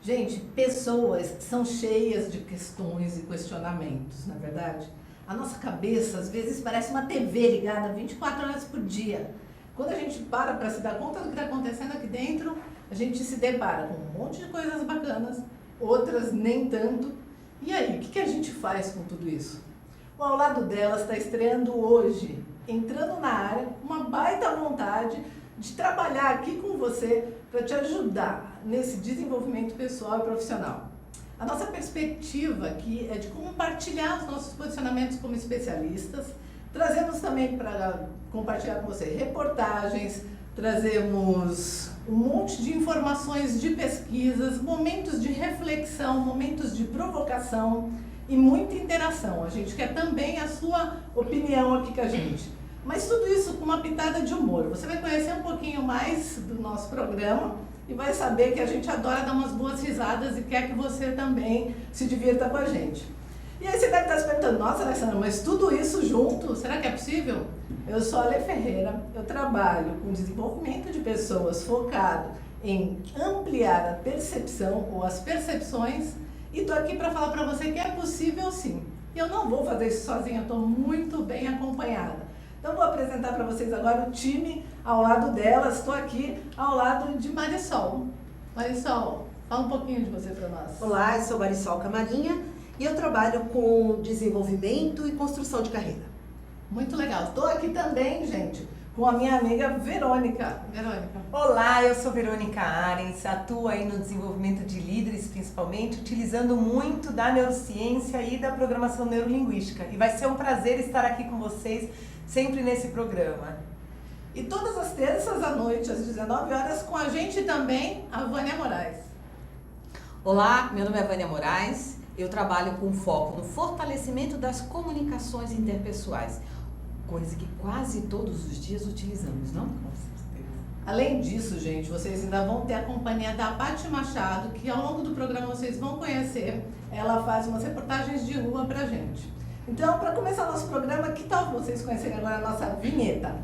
Gente, pessoas são cheias de questões e questionamentos, na verdade. A nossa cabeça, às vezes, parece uma TV ligada 24 horas por dia. Quando a gente para se dar conta do que está acontecendo aqui dentro, a gente se depara com um monte de coisas bacanas, outras nem tanto. E aí, o que a gente faz com tudo isso? O Ao Lado Delas está estreando hoje, entrando na área, uma baita vontade de trabalhar aqui com você para te ajudar nesse desenvolvimento pessoal e profissional. A nossa perspectiva aqui é de compartilhar os nossos posicionamentos como especialistas. Trazemos também para compartilhar com você reportagens, trazemos um monte de informações de pesquisas, momentos de reflexão, momentos de provocação e muita interação. A gente quer também a sua opinião aqui com a gente. Mas tudo isso com uma pitada de humor. Você vai conhecer um pouquinho mais do nosso programa e vai saber que a gente adora dar umas boas risadas e quer que você também se divirta com a gente. E aí você deve estar se perguntando, nossa, Alessandra, mas tudo isso junto, será que é possível? Eu sou a Ale Ferreira, eu trabalho com desenvolvimento de pessoas focado em ampliar a percepção ou as percepções e estou aqui para falar para você que é possível sim. E eu não vou fazer isso sozinha, eu estou muito bem acompanhada. Então vou apresentar para vocês agora o time ao lado delas. Estou aqui ao lado de Marisol. Marisol, fala um pouquinho de você para nós. Olá, eu sou Marisol Camarinha e eu trabalho com desenvolvimento e construção de carreira. Muito legal. Estou aqui também, gente, com a minha amiga Verônica. Verônica. Olá, eu sou Verônica Arens, atuo aí no desenvolvimento de líderes, principalmente, utilizando muito da neurociência e da programação neurolinguística. E vai ser um prazer estar aqui com vocês sempre nesse programa. E todas as terças à noite, às 19 horas, com a gente também, a Vânia Moraes. Olá, meu nome é Vânia Moraes, eu trabalho com foco no fortalecimento das comunicações interpessoais, coisa que quase todos os dias utilizamos, não? Além disso, gente, vocês ainda vão ter a companhia da Paty Machado, que ao longo do programa vocês vão conhecer. Ela faz umas reportagens de rua pra gente. Então, para começar o nosso programa, que tal vocês conhecerem agora a nossa vinheta?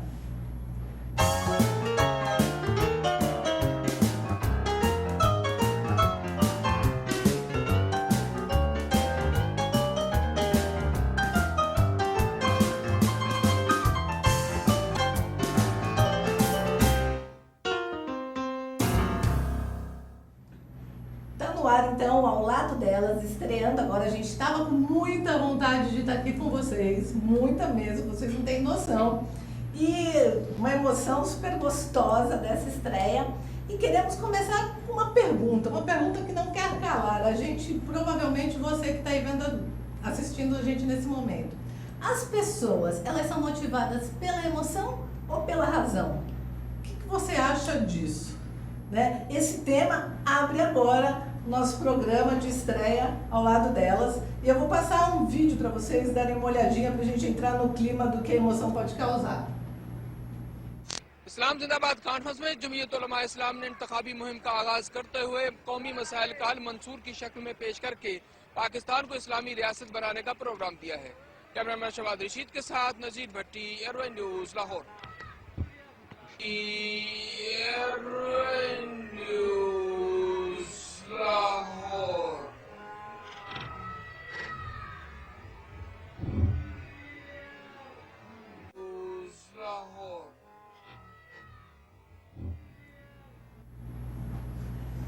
Então, ao lado delas, estreando agora, a gente estava com muita vontade de estar aqui com vocês, muita mesmo, vocês não têm noção. E uma emoção super gostosa dessa estreia. E queremos começar com uma pergunta que não quer calar. A gente, provavelmente você que está aí assistindo a gente nesse momento. As pessoas, elas são motivadas pela emoção ou pela razão? O que você acha disso? Né? Esse tema abre agora nosso programa de estreia ao lado delas. E eu vou passar um vídeo para vocês darem uma olhadinha para a gente entrar no clima do que a emoção pode causar. इस्लाम जिंदाबाद कॉन्फ्रेंस में जमीयत उलमा इस्लाम ने इंतखाबी मुहिम का आगाज करते हुए कौमी मसाइल का हल मंसूर की शक्ल में पेश करके पाकिस्तान को इस्लामी रियासत बनाने का प्रोग्राम दिया है। कैमरामैन शवाद रशीद के साथ Nazir Bhatti, airway news Lahore.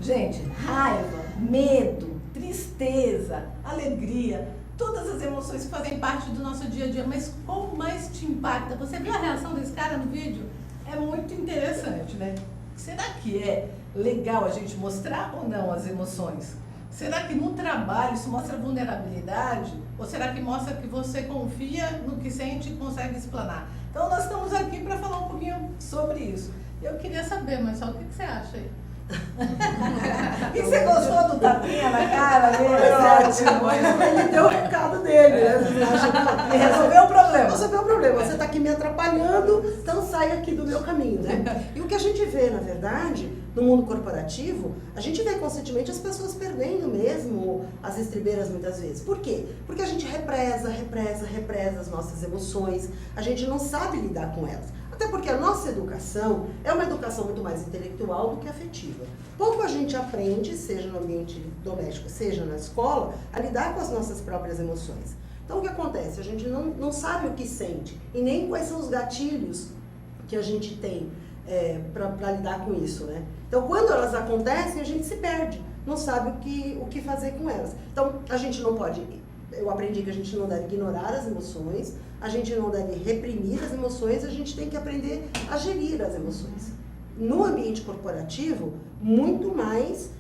Gente, raiva, medo, tristeza, alegria, todas as emoções que fazem parte do nosso dia a dia, mas qual mais te impacta? Você viu a reação desse cara no vídeo? É muito interessante, né? Será que é legal a gente mostrar ou não as emoções? Será que no trabalho isso mostra vulnerabilidade? Ou será que mostra que você confia no que sente e consegue explanar? Então nós estamos aqui para falar um pouquinho sobre isso. Eu queria saber, mas só o que você acha aí? E você gostou do tapinha na cara dele? Ótimo, ele deu o recado dele, né? E resolveu o problema. Resolveu o problema, você está aqui me atrapalhando, então sai aqui do meu caminho, né? E o que a gente vê, na verdade, no mundo corporativo, a gente vê constantemente as pessoas perdendo mesmo as estribeiras muitas vezes. Por quê? Porque a gente represa as nossas emoções, a gente não sabe lidar com elas. Até porque a nossa educação é uma educação muito mais intelectual do que afetiva. Pouco a gente aprende, seja no ambiente doméstico, seja na escola, a lidar com as nossas próprias emoções. Então o que acontece? A gente não sabe o que sente e nem quais são os gatilhos que a gente tem para lidar com isso, né? Então quando elas acontecem, a gente se perde, não sabe o que fazer com elas. Então a gente não pode, eu aprendi que a gente não deve ignorar as emoções, a gente não deve reprimir as emoções, a gente tem que aprender a gerir as emoções. No ambiente corporativo, muito mais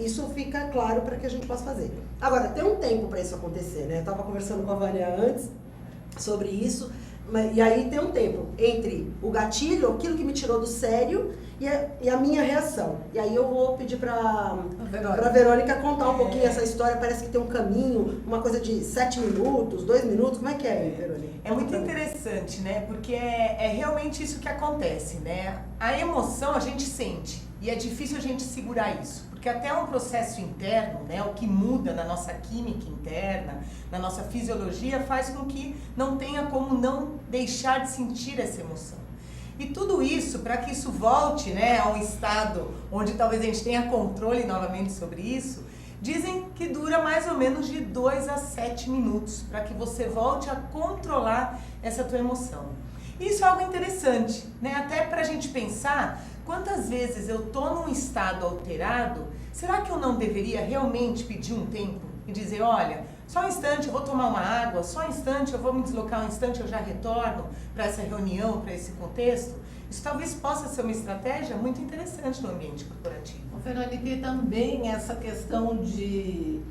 isso fica claro para que a gente possa fazer. Agora, tem um tempo para isso acontecer, né? Eu estava conversando com a Vânia antes sobre isso, e aí tem um tempo entre o gatilho, aquilo que me tirou do sério, e a minha reação. E aí eu vou pedir para a Verônica contar um pouquinho essa história. Parece que tem um caminho, uma coisa de 7 minutos, 2 minutos. Como é que é, Verônica? É muito interessante, né? Porque é realmente isso que acontece, né? A emoção a gente sente e é difícil a gente segurar isso. Porque até um processo interno, né, o que muda na nossa química interna, na nossa fisiologia, faz com que não tenha como não deixar de sentir essa emoção. E tudo isso, para que isso volte, né, a um estado onde talvez a gente tenha controle novamente sobre isso, dizem que dura mais ou menos de 2 a 7 minutos, para que você volte a controlar essa tua emoção. Isso é algo interessante, né? Até para a gente pensar quantas vezes eu estou num estado alterado, será que eu não deveria realmente pedir um tempo e dizer, olha, só um instante eu vou tomar uma água, só um instante eu vou me deslocar, um instante eu já retorno para essa reunião, para esse contexto? Isso talvez possa ser uma estratégia muito interessante no ambiente corporativo. Verônica, e também essa questão de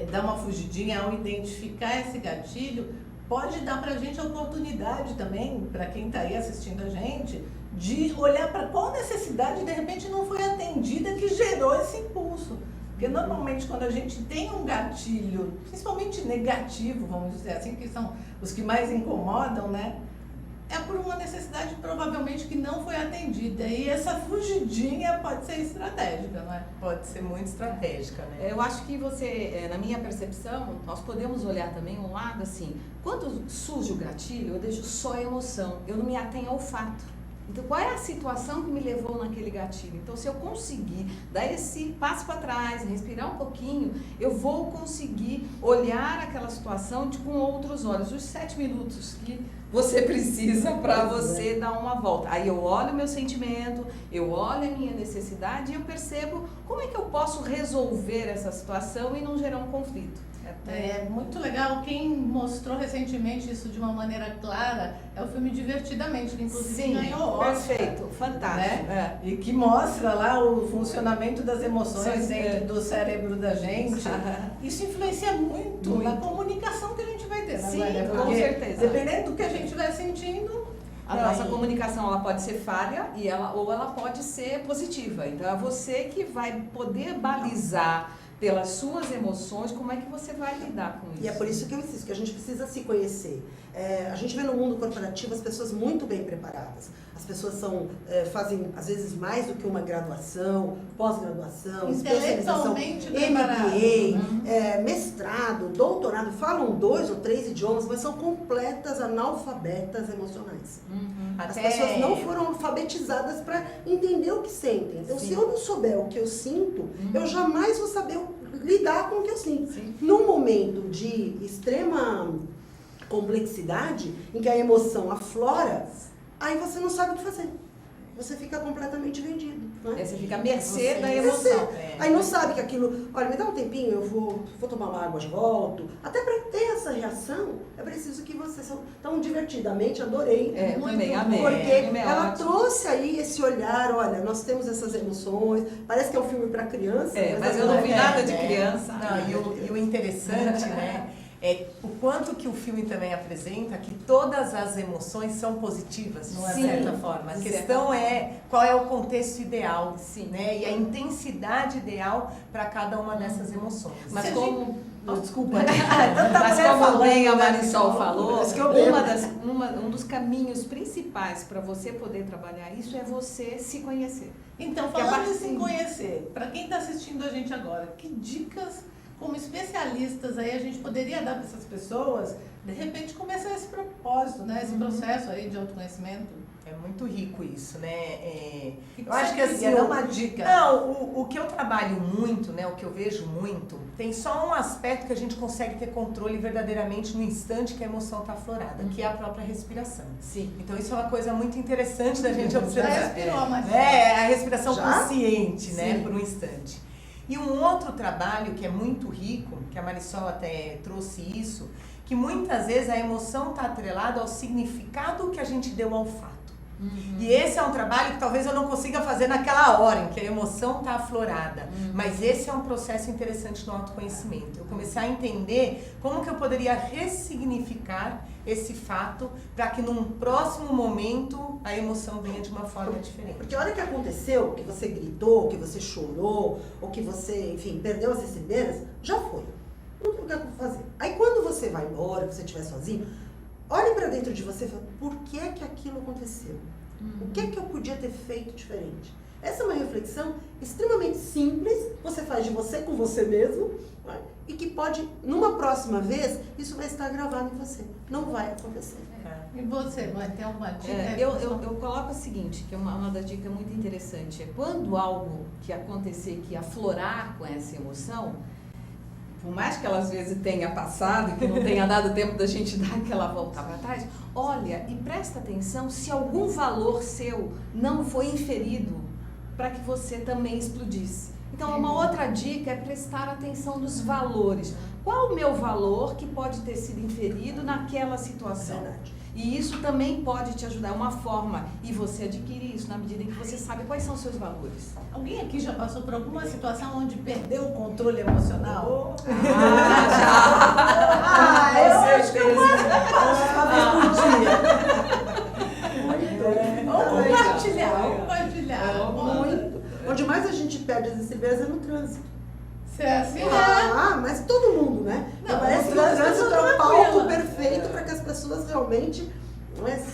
dar uma fugidinha ao identificar esse gatilho, pode dar para a gente a oportunidade também, para quem está aí assistindo a gente, de olhar para qual necessidade de repente não foi atendida que gerou esse impulso. Porque normalmente quando a gente tem um gatilho, principalmente negativo, vamos dizer assim, que são os que mais incomodam, né? É por uma necessidade provavelmente que não foi atendida. E essa fugidinha pode ser estratégica, não é? Pode ser muito estratégica, né? Eu acho que você, na minha percepção, nós podemos olhar também um lado assim, quando surge o gatilho, eu deixo só a emoção, eu não me atenho ao fato. Então, qual é a situação que me levou naquele gatilho? Então, se eu conseguir dar esse passo para trás, respirar um pouquinho, eu vou conseguir olhar aquela situação com outros olhos. Os 7 minutos que você precisa para você dar uma volta. Aí eu olho o meu sentimento, eu olho a minha necessidade e eu percebo como é que eu posso resolver essa situação e não gerar um conflito. É muito legal. Quem mostrou recentemente isso de uma maneira clara é o filme Divertidamente, que inclusive ganhou Oscar. Perfeito, fantástico. Né? E que mostra lá o funcionamento das emoções dentro do cérebro da gente. Isso influencia muito na comunicação que a gente vai ter, Sim, né? com certeza. Dependendo do que a gente estiver sentindo, a nossa comunicação ela pode ser falha ou ela pode ser positiva. Então é você que vai poder balizar pelas suas emoções, como é que você vai lidar com isso? E é por isso que eu insisto, que a gente precisa se conhecer. A gente vê no mundo corporativo as pessoas muito bem preparadas. As pessoas fazem, às vezes, mais do que uma graduação, pós-graduação, especialização, MBA, mestrado, doutorado, falam 2 ou 3 idiomas, mas são completas analfabetas emocionais. As pessoas não foram alfabetizadas para entender o que sentem. Então, se eu não souber o que eu sinto, eu jamais vou saber lidar com o que eu sinto. Num momento de extrema complexidade, em que a emoção aflora, aí você não sabe o que fazer. Você fica completamente vendido. Né? Você fica à mercê da emoção. Aí não sabe que aquilo... Olha, me dá um tempinho, eu vou tomar uma água, já volto. Até para ter essa reação, é preciso que você... Então, divertidamente, adorei. Também amei. Porque ela trouxe aí esse olhar, olha, nós temos essas emoções. Parece que é um filme para criança. Mas eu não vi nada de criança. Não, e o interessante, né? É o quanto que o filme também apresenta que todas as emoções são positivas, de uma certa forma. A questão é qual é o contexto ideal, né? E a intensidade ideal para cada uma dessas emoções. Mas como... desculpa. Mas como bem a Marisol falou, um dos caminhos principais para você poder trabalhar isso é você se conhecer. Então, falando em se conhecer, para quem está assistindo a gente agora, que dicas como especialistas aí a gente poderia dar para essas pessoas, de repente começar esse propósito, né? Esse processo aí de autoconhecimento? É muito rico isso, né? Eu acho que assim, dá uma dica. Não, o que eu trabalho muito, né? O que eu vejo muito, tem só um aspecto que a gente consegue ter controle verdadeiramente no instante que a emoção está aflorada, que é a própria respiração. Sim. Então isso é uma coisa muito interessante da gente observar. Já respirou, mas... É a respiração Já? consciente, né? Sim. Por um instante. E um outro trabalho que é muito rico, que a Marisol até trouxe isso, que muitas vezes a emoção está atrelada ao significado que a gente deu ao fato. E esse é um trabalho que talvez eu não consiga fazer naquela hora em que a emoção está aflorada. Mas esse é um processo interessante no autoconhecimento. Eu comecei a entender como que eu poderia ressignificar esse fato para que num próximo momento a emoção venha de uma forma diferente. Porque a hora que aconteceu, que você gritou, que você chorou, ou que você, enfim, perdeu as estribeiras, já foi. Não tem o que fazer. Aí quando você vai embora, que você estiver sozinho, olhe para dentro de você e fala, por que é que aquilo aconteceu? O que é que eu podia ter feito diferente? Essa é uma reflexão extremamente simples, você faz de você com você mesmo, né? E que pode, numa próxima vez, isso vai estar gravado em você. Não vai acontecer. E você, mãe, tem alguma dica? Eu coloco o seguinte, que é uma das dicas muito interessante, é quando algo que acontecer, que aflorar com essa emoção, por mais que ela às vezes tenha passado, que não tenha dado tempo da gente dar aquela volta para trás, olha e presta atenção se algum valor seu não foi inferido para que você também explodisse. Então, uma outra dica é prestar atenção nos valores. Qual o meu valor que pode ter sido inferido naquela situação? Verdade. E isso também pode te ajudar, é uma forma, e você adquire isso na medida em que você sabe quais são os seus valores. Alguém aqui já passou por alguma situação onde perdeu o controle emocional? Eu acho que eu quase uma vez por dia. Compartilhar. Muito. Onde mais a gente perde as estribeiras é no trânsito. Você é assim? Mas todo mundo, né? Não, Parece que no o trânsito trânsito é eu o tô palco tranquila. perfeito para que as pessoas realmente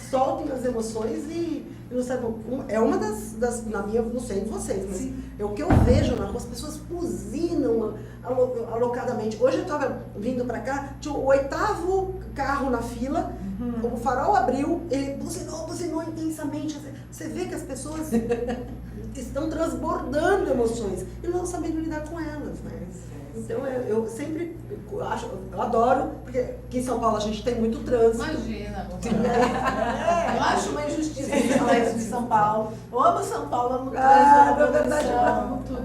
soltem as emoções e não saibam. É uma das na minha, não sei de vocês, mas é o que eu vejo na rua, as pessoas buzinam alocadamente. Hoje eu estava vindo para cá, tinha o 8º carro na fila, o farol abriu, ele buzinou intensamente. Você vê que as pessoas estão transbordando emoções e não sabendo lidar com elas, né? Então eu sempre acho, eu adoro, porque aqui em São Paulo a gente tem muito trânsito. Imagina. Eu acho uma injustiça falar isso de São Paulo. Eu amo São Paulo, amo o trânsito, amo verdade, amo tudo.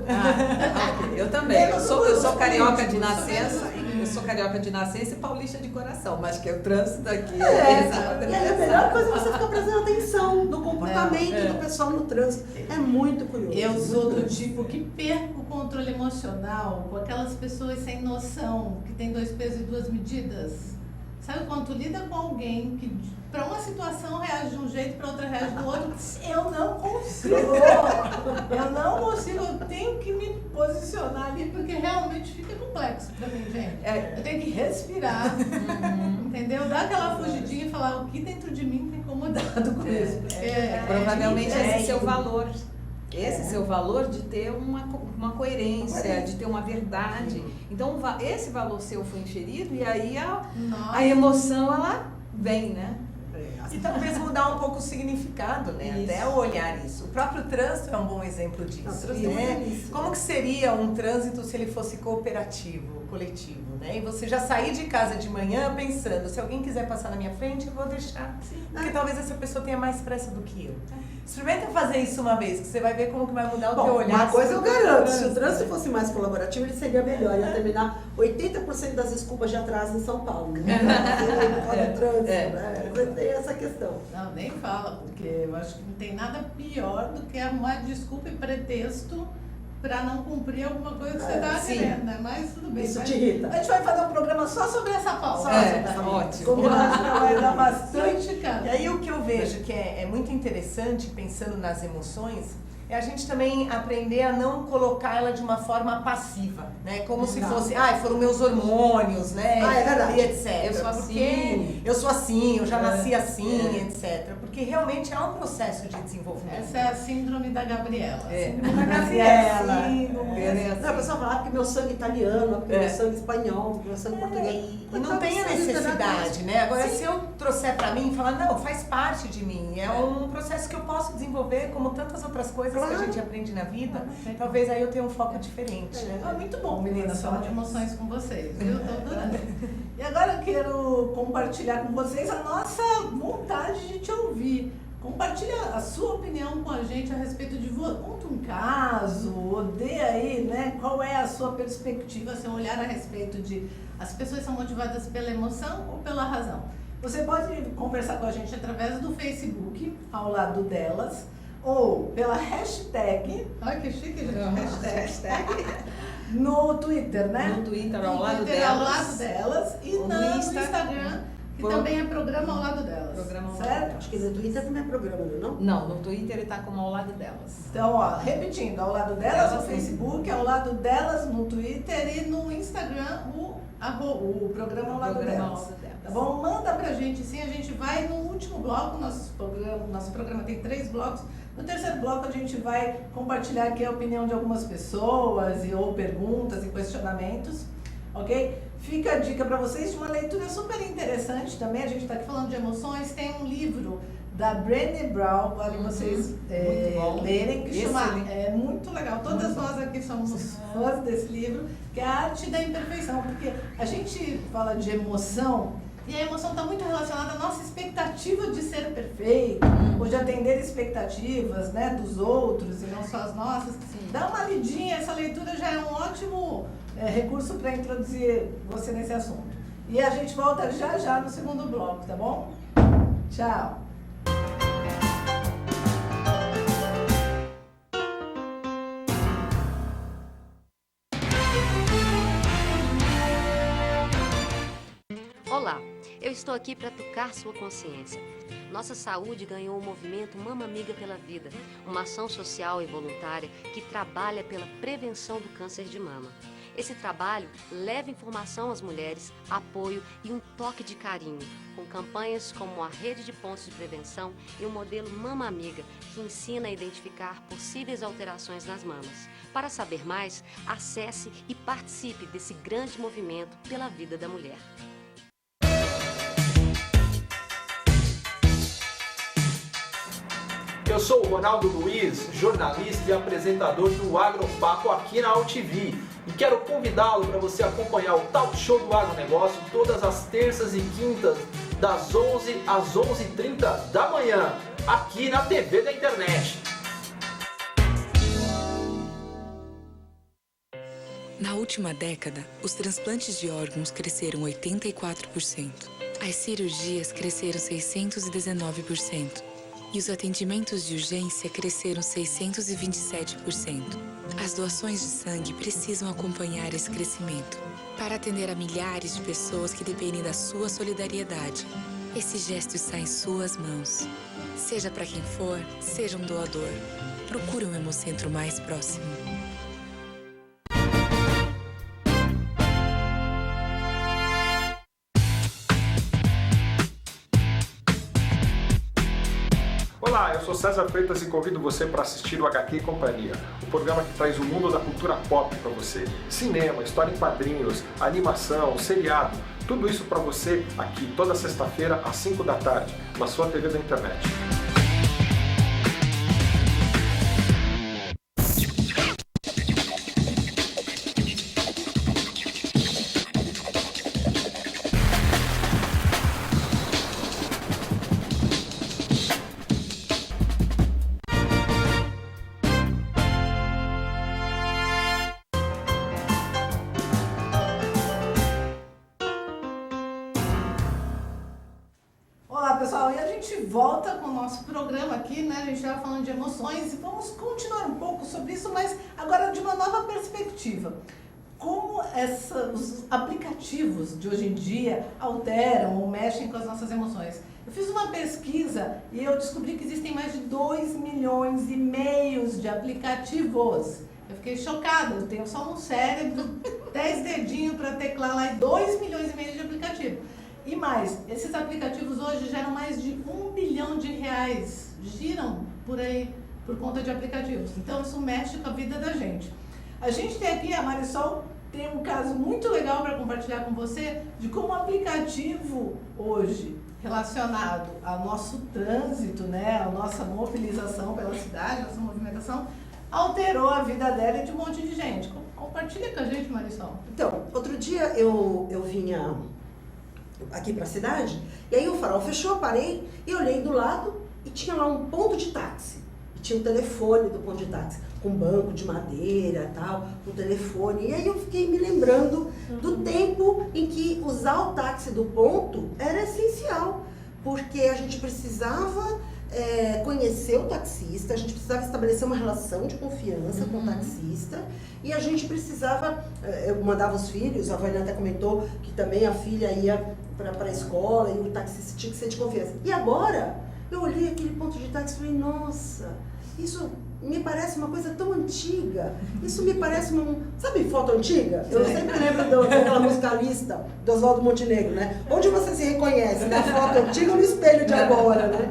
Eu também, eu sou carioca de nascença, eu sou carioca de nascença e paulista de coração, mas que o trânsito aqui E aí a melhor coisa é você ficar prestando atenção no comportamento do pessoal no trânsito. É muito curioso. Eu sou do tipo que perco o controle emocional com aquelas pessoas sem noção, que tem 2 pesos e 2 medidas. Sabe quando tu lida com alguém que para uma situação reage de um jeito, para outra reage do outro, eu não consigo. Eu tenho que me posicionar ali, porque realmente fica complexo para mim, gente. Eu tenho que respirar, entendeu? Dar aquela fugidinha e falar o que dentro de mim está incomodado com isso. Provavelmente esse seu valor. Esse seu valor de ter uma coerência, de ter uma verdade. Então, esse valor seu foi inferido e aí a emoção, ela vem, né? E talvez mudar um pouco o significado, né? Isso. Até olhar isso. O próprio trânsito é um bom exemplo disso. O trânsito é uma Né? delícia. Como que seria um trânsito se ele fosse cooperativo, coletivo, né? E você já sair de casa de manhã pensando, se alguém quiser passar na minha frente, eu vou deixar. Porque talvez essa pessoa tenha mais pressa do que eu. Experimenta fazer isso uma vez, que você vai ver como que vai mudar o teu olhar. Uma coisa eu sobre o garanto, se o trânsito fosse mais colaborativo, ele seria melhor. Ia terminar 80% das desculpas de atraso em São Paulo. Né? Do trânsito, né? Tem essa questão. Não, nem fala, porque eu acho que não tem nada pior do que arrumar desculpa e pretexto para não cumprir alguma coisa que você está querendo, né? Mas tudo bem. Isso te irrita. A gente vai fazer um programa só sobre essa pauta. Ótimo. Eu acho que vai dar bastante cara. E aí o que eu vejo que é muito interessante, pensando nas emoções, é a gente também aprender a não colocar ela de uma forma passiva, né? Como se fosse, foram meus hormônios, né? É verdade. E etc. Eu sou assim. Eu sou assim, eu já nasci assim, etc. Porque realmente é um processo de desenvolvimento. Essa é a síndrome da Gabriela. Síndrome da Gabriela. Não, a pessoa fala, porque meu sangue é italiano, porque meu sangue é espanhol, porque meu sangue é português. E não tem a necessidade, né? Agora, se eu trouxer pra mim e falar, não, faz parte de mim, é um processo que eu posso desenvolver, como tantas outras coisas que a gente aprende na vida, talvez aí eu tenha um foco diferente. Muito bom, meninas, falar de emoções com vocês, viu? Tô adorando. E agora eu quero compartilhar com vocês a nossa vontade de te ouvir. Compartilha a sua opinião com a gente a respeito de conta um caso, ou dê aí, né? Qual é a sua perspectiva, seu olhar a respeito de as pessoas são motivadas pela emoção ou pela razão? Você pode conversar com a gente através do Facebook, ao lado delas, ou pela hashtag, olha que chique, gente, hashtag, no Twitter, né? No Twitter, ao lado delas, e ou no no Instagram, que também é programa ao lado delas. Programa ao lado certo? delas. Acho que no Twitter não é programa, não? Não, no Twitter ele está como ao lado delas. Então, ó, repetindo, ao lado delas no Facebook, ao lado delas no Twitter e no Instagram o programa ao lado delas. Tá bom? Manda pra gente sim, a gente vai no último bloco, nosso programa tem 3 blocos. No terceiro bloco a gente vai compartilhar aqui a opinião de algumas pessoas ou perguntas e questionamentos, ok? Fica a dica para vocês de uma leitura super interessante também, a gente está aqui falando de emoções, tem um livro da Brené Brown, vale vocês lerem, que chama, é muito legal, todas nós aqui somos fãs desse livro, que é a Arte da Imperfeição, porque a gente fala de emoção, e a emoção está muito relacionada à nossa expectativa de ser perfeito, ou de atender expectativas, né, dos outros e não só as nossas. Sim. Dá uma lidinha, essa leitura já é um ótimo recurso para introduzir você nesse assunto. E a gente volta já no segundo bloco, tá bom? Tchau! Olá, eu estou aqui para tocar sua consciência. Nossa saúde ganhou o movimento Mama Amiga pela Vida, uma ação social e voluntária que trabalha pela prevenção do câncer de mama. Esse trabalho leva informação às mulheres, apoio e um toque de carinho, com campanhas como a Rede de Pontos de Prevenção e o modelo Mama Amiga, que ensina a identificar possíveis alterações nas mamas. Para saber mais, acesse e participe desse grande movimento pela vida da mulher. Eu sou o Ronaldo Luiz, jornalista e apresentador do Agropapo aqui na UTV. E quero convidá-lo para você acompanhar o Talk Show do Agronegócio todas as terças e quintas, das 11 às 11h30 da manhã, aqui na TV da internet. Na última década, os transplantes de órgãos cresceram 84%. As cirurgias cresceram 619%. E os atendimentos de urgência cresceram 627%. As doações de sangue precisam acompanhar esse crescimento para atender a milhares de pessoas que dependem da sua solidariedade. Esse gesto está em suas mãos. Seja para quem for, seja um doador. Procure um Hemocentro mais próximo. Olá, eu sou César Freitas e convido você para assistir o HQ Companhia, o programa que traz o mundo da cultura pop para você. Cinema, história em quadrinhos, animação, seriado, tudo isso para você aqui toda sexta-feira às 5 da tarde, na sua TV da internet. Pessoal, e a gente volta com o nosso programa aqui, né? A gente estava falando de emoções e vamos continuar um pouco sobre isso, mas agora de uma nova perspectiva. Como os aplicativos de hoje em dia alteram ou mexem com as nossas emoções? Eu fiz uma pesquisa e eu descobri que existem mais de 2,5 milhões de aplicativos. Eu fiquei chocada, eu tenho só no cérebro 10 dedinhos para teclar lá e 2,5 milhões de aplicativos. E mais, esses aplicativos hoje geram mais de R$1 bilhão, giram por aí por conta de aplicativos. Então isso mexe com a vida da gente. A gente tem aqui, a Marisol tem um caso muito legal para compartilhar com você de como o aplicativo hoje, relacionado ao nosso trânsito, né, a nossa mobilização pela cidade, nossa movimentação, alterou a vida dela e de um monte de gente. Compartilha com a gente, Marisol. Então, outro dia eu vinha aqui para a cidade, e aí o farol fechou, eu parei e olhei do lado e tinha lá um ponto de táxi. E tinha o telefone do ponto de táxi, com banco de madeira e tal, o telefone. E aí eu fiquei me lembrando do tempo em que usar o táxi do ponto era essencial, porque a gente precisava conhecer o taxista, a gente precisava estabelecer uma relação de confiança com o taxista, e a gente precisava, eu mandava os filhos, a Vânia até comentou que também a filha ia para a escola e o taxista tinha que ser de confiança. E agora, eu olhei aquele ponto de táxi e falei, nossa, isso me parece uma coisa tão antiga, isso me parece sabe foto antiga? Eu sempre lembro daquela musicalista do Oswaldo Montenegro, né? Onde você se reconhece, na foto antiga ou no espelho de agora, né?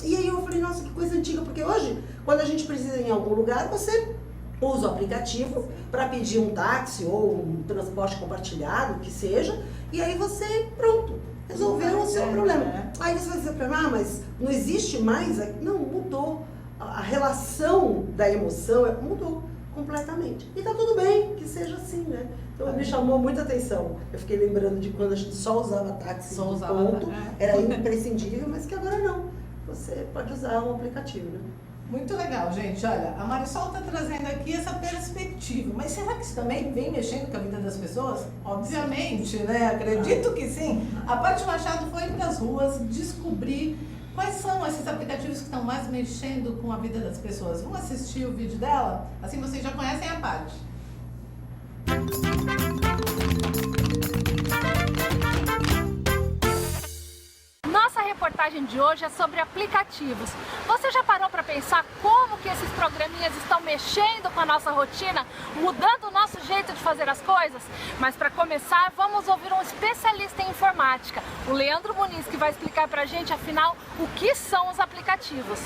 E aí eu falei, nossa, que coisa antiga, porque hoje, quando a gente precisa ir em algum lugar, você usa o aplicativo para pedir um táxi ou um transporte compartilhado, que seja, e aí você, pronto, resolveu o seu problema. Aí você vai dizer para mim, mas não existe mais? Não, mudou. A relação da emoção mudou completamente. E tá tudo bem que seja assim, né? Então me chamou muita atenção. Eu fiquei lembrando de quando a gente só usava táxi no ponto, era imprescindível, mas que agora não. Você pode usar um aplicativo, né? Muito legal, gente. Olha, a Marisol está trazendo aqui essa perspectiva. Mas será que isso também vem mexendo com a vida das pessoas? Obviamente, né? Acredito que sim. A Paty Machado foi para as ruas descobrir quais são esses aplicativos que estão mais mexendo com a vida das pessoas. Vamos assistir o vídeo dela? Assim vocês já conhecem a Paty. Nossa reportagem de hoje é sobre aplicativos. Você já parou para pensar como que esses programinhas estão mexendo com a nossa rotina, mudando o nosso jeito de fazer as coisas? Mas para começar, vamos ouvir um especialista em informática, o Leandro Muniz, que vai explicar para a gente, afinal, o que são os aplicativos.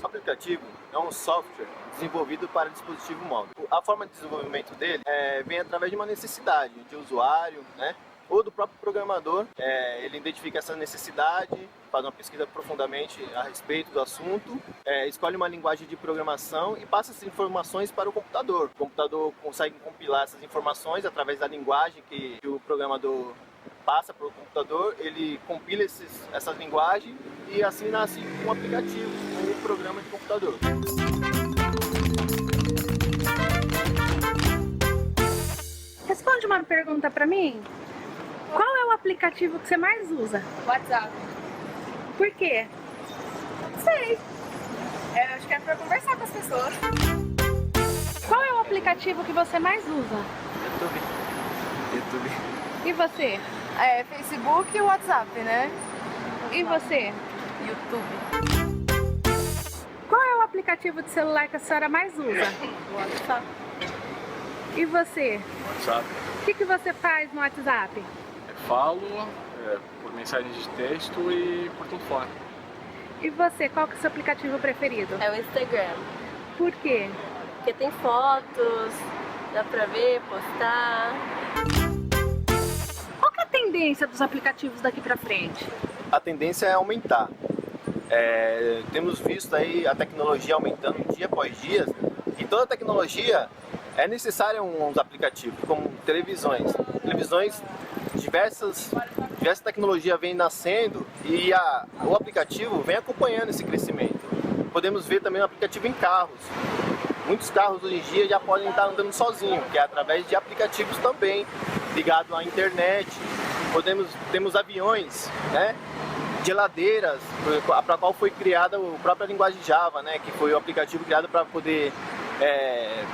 O aplicativo é um software desenvolvido para dispositivo móvel. A forma de desenvolvimento dele vem através de uma necessidade de usuário, né? Ou do próprio programador. Ele identifica essa necessidade, faz uma pesquisa profundamente a respeito do assunto, escolhe uma linguagem de programação e passa essas informações para o computador. O computador consegue compilar essas informações através da linguagem que o programador passa para o computador, ele compila essas linguagens e assim nasce um aplicativo, um programa de computador. Responde uma pergunta para mim. Qual é o aplicativo que você mais usa? WhatsApp. Por quê? Não sei. Acho que é para conversar com as pessoas. Qual é o aplicativo que você mais usa? YouTube. E você? Facebook e WhatsApp, né? E você? YouTube. Qual é o aplicativo de celular que a senhora mais usa? WhatsApp. E você? WhatsApp. O que você faz no WhatsApp? Falo por mensagem de texto e por telefone. E você, qual que é o seu aplicativo preferido? É o Instagram. Por quê? Porque tem fotos, dá pra ver, postar. Qual que é a tendência dos aplicativos daqui pra frente? A tendência é aumentar. Temos visto aí a tecnologia aumentando dia após dia, e toda tecnologia é necessária uns aplicativos, como televisões. Diversas tecnologias vêm nascendo e o aplicativo vem acompanhando esse crescimento. Podemos ver também o aplicativo em carros. Muitos carros hoje em dia já podem estar andando sozinhos, que é através de aplicativos também, ligado à internet. Temos aviões, né? Geladeiras, para a qual foi criada a própria linguagem Java, né? Que foi o aplicativo criado para poder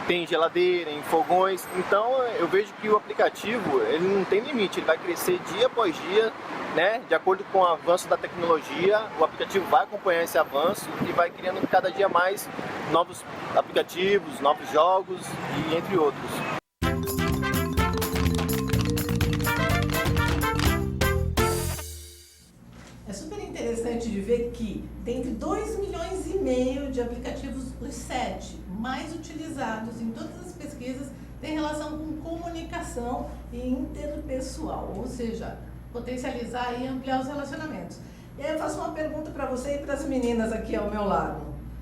ter em geladeira, em fogões. Então eu vejo que o aplicativo ele não tem limite, ele vai crescer dia após dia né, de acordo com o avanço da tecnologia, o aplicativo vai acompanhar esse avanço e vai criando cada dia mais novos aplicativos, novos jogos e entre outros. É super interessante de ver que, dentre 2,5 milhões de aplicativos, os 7 mais utilizados em todas as pesquisas têm relação com comunicação e interpessoal, ou seja, potencializar e ampliar os relacionamentos. E aí eu faço uma pergunta para você e para as meninas aqui ao meu lado.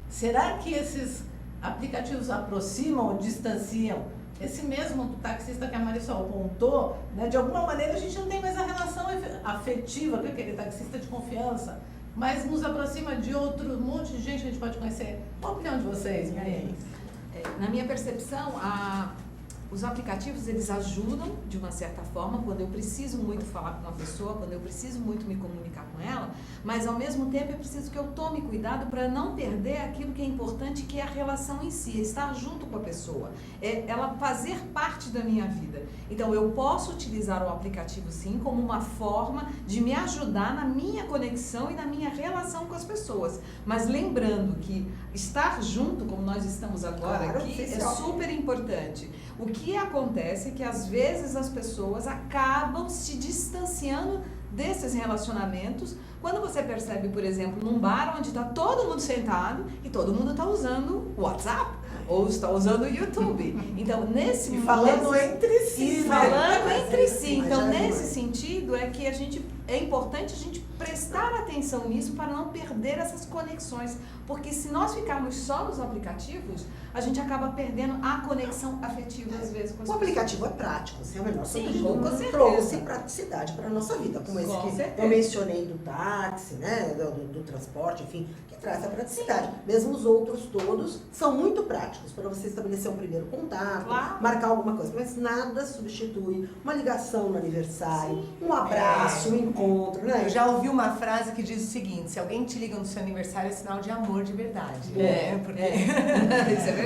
Será que esses aplicativos aproximam ou distanciam? Esse mesmo taxista que a Marisol contou, né, de alguma maneira a gente não tem mais a relação afetiva com aquele taxista de confiança, mas nos aproxima de outro monte de gente que a gente pode conhecer. Qual a opinião de vocês, meninas? Na minha percepção, os aplicativos, eles ajudam de uma certa forma quando eu preciso muito falar com uma pessoa, quando eu preciso muito me comunicar com ela, mas ao mesmo tempo eu preciso que eu tome cuidado para não perder aquilo que é importante, que é a relação em si, estar junto com a pessoa, ela fazer parte da minha vida. Então eu posso utilizar o aplicativo sim como uma forma de me ajudar na minha conexão e na minha relação com as pessoas, mas lembrando que estar junto, como nós estamos agora aqui, é super importante. O que acontece é que às vezes as pessoas acabam se distanciando desses relacionamentos quando você percebe, por exemplo, num bar onde está todo mundo sentado e todo mundo está usando o WhatsApp ou está usando o YouTube. Então, falando entre si. Falando entre si. Então, nesse sentido, é que é importante a gente prestar atenção nisso para não perder essas conexões. Porque se nós ficarmos só nos aplicativos, a gente acaba perdendo a conexão afetiva, às vezes, com as pessoas. O aplicativo é prático, sem a menor dúvida. Trouxe praticidade para a nossa vida, como esse que eu mencionei do táxi, né, do transporte, enfim, que traz a praticidade. Mesmo os outros todos são muito práticos para você estabelecer um primeiro contato, marcar alguma coisa, mas nada substitui uma ligação no aniversário, um abraço, um encontro, né? Eu já ouvi uma frase que diz o seguinte: se alguém te liga no seu aniversário, é sinal de amor de verdade. Isso é verdade.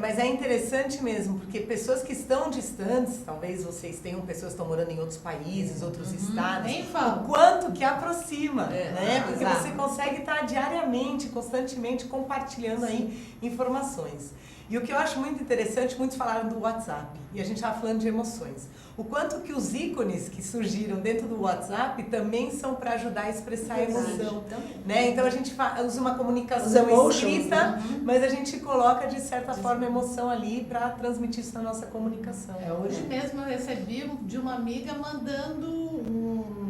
Mas é interessante mesmo, porque pessoas que estão distantes, talvez vocês tenham pessoas que estão morando em outros países, outros estados, Nem falo. o quanto que aproxima, né? Porque exato. você consegue estar diariamente, constantemente compartilhando aí informações. E o que eu acho muito interessante, muitos falaram do WhatsApp, e a gente estava falando de emoções. O quanto que os ícones que surgiram dentro do WhatsApp também são para ajudar a expressar a emoção. Né? Então a gente usa uma comunicação escrita, mas a gente coloca de certa forma emoção ali para transmitir isso na nossa comunicação. Hoje mesmo eu recebi de uma amiga mandando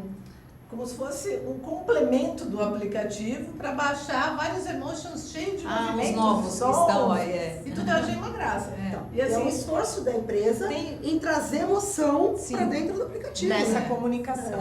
como se fosse um complemento do aplicativo para baixar vários emotions cheios de movimentos, os novos sons, que estão aí. E tudo eu achei uma graça. E assim, é um esforço da empresa em trazer emoção para dentro do aplicativo. Nessa comunicação.